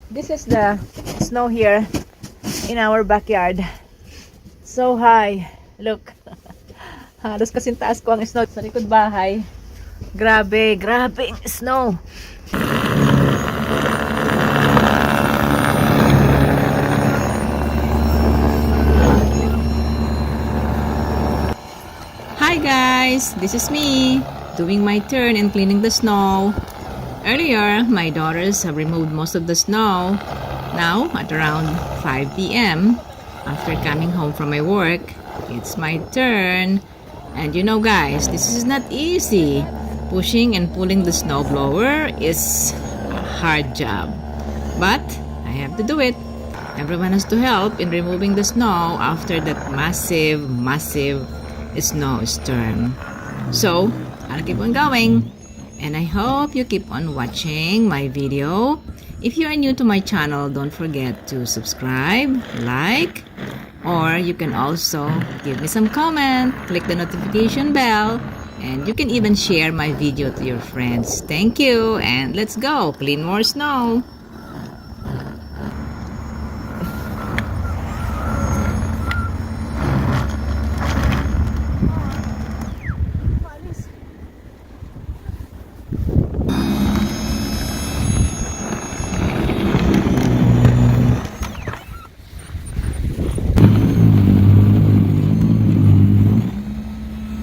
This is the snow here in our backyard. So high. Look. Halos kasing taas ko ang snow sa likod bahay. Grabe, grabe ang snow. Hi guys, this is me doing my turn in cleaning the snow. Earlier, my daughters have removed most of the snow. Now, at around 5 p.m., after coming home from my work, it's my turn. And you know guys, this is not easy. Pushing and pulling the snow blower is a hard job. But I have to do it. Everyone has to help in removing the snow after that massive snowstorm. So, I'll keep on going. And I hope you keep on watching my video. If you are new to my channel, don't forget to subscribe, like, or you can also give me some comment, click the notification bell, and you can even share my video to your friends. Thank you, and let's go clean more snow.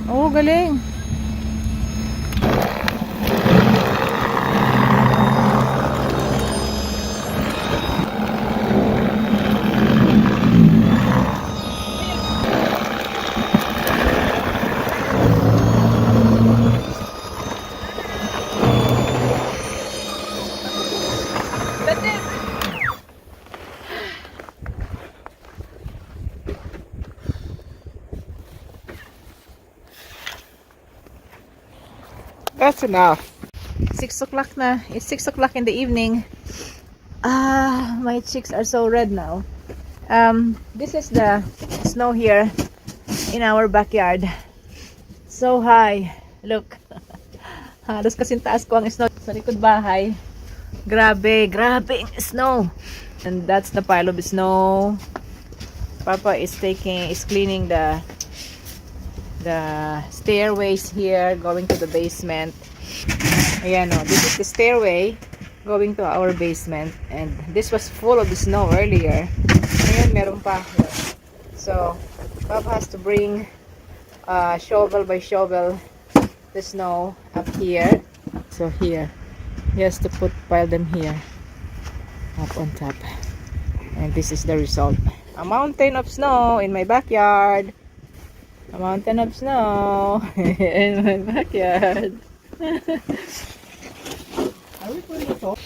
Oh, galing. That's enough. 6 o'clock na. It's 6 o'clock in the evening. My cheeks are so red now. This is the snow here in our backyard. So high. Look. Halos kasing taas ko ang snow sa likod bahay. Grabe, grabe ang snow. And that's the pile of snow. Papa is cleaning the stairways here going to the basement. Ayan, oh, this is the stairway going to our basement, and this was full of snow earlier. Ngayon meron pa. So Papa has to bring shovel by shovel the snow up here. So here he has to pile them here up on top, and this is the result. A mountain of snow in my backyard. A mountain of snow in my backyard. Are we putting it off?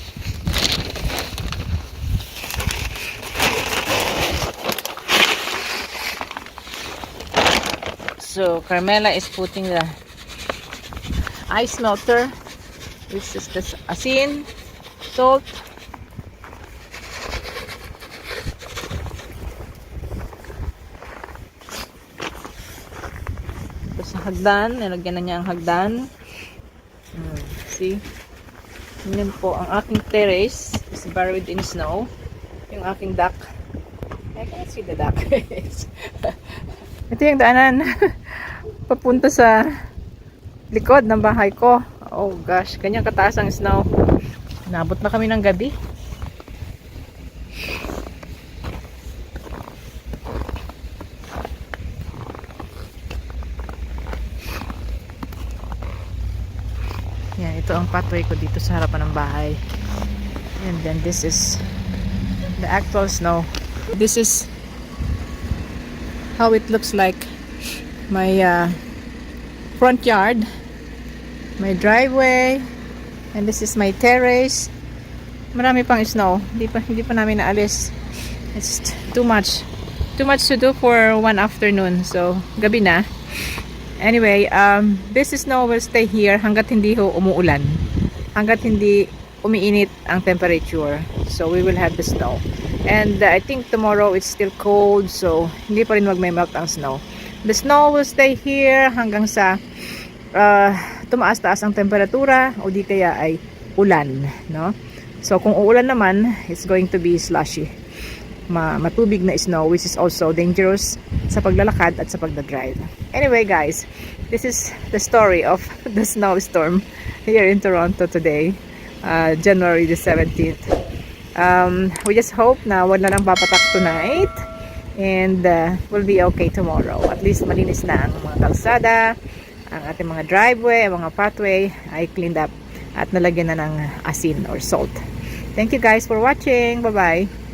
So Carmela is putting the ice melter, which is the asin, salt, sa hagdan. Nilagyan na niya ang hagdan. See? Yun po, ang aking terrace is buried in snow. Yung aking duck. I can't see the duck. Ito yung daanan papunta sa likod ng bahay ko. Oh gosh, ganyan kataas ang snow. Nabot na kami ng gabi. Yan, ito ang pathway ko dito sa harapan ng bahay. And then this is the actual snow. This is how it looks like. My front yard, my driveway, and this is my terrace. Marami pang snow. Hindi pa namin naalis. It's too much to do for one afternoon. So, gabi na. Anyway, this snow will stay here hanggat hindi ho umuulan. Hanggat hindi umiinit ang temperature. So, we will have the snow. And I think tomorrow it's still cold. So, hindi pa rin magme-melt ang snow. The snow will stay here hanggang sa tumaas-taas ang temperatura o di kaya ay ulan, no? So kung uulan naman, it's going to be slushy. Matubig na snow, which is also dangerous sa paglalakad at sa pagdadrive. Anyway guys, this is the story of the snowstorm here in Toronto today, January the 17th. We just hope na wala nang papatak tonight and we'll be okay tomorrow. At least malinis na ang mga kalsada, ang ating mga driveway, ang mga pathway ay cleaned up at nalagyan na ng asin or salt. Thank you guys for watching. Bye bye.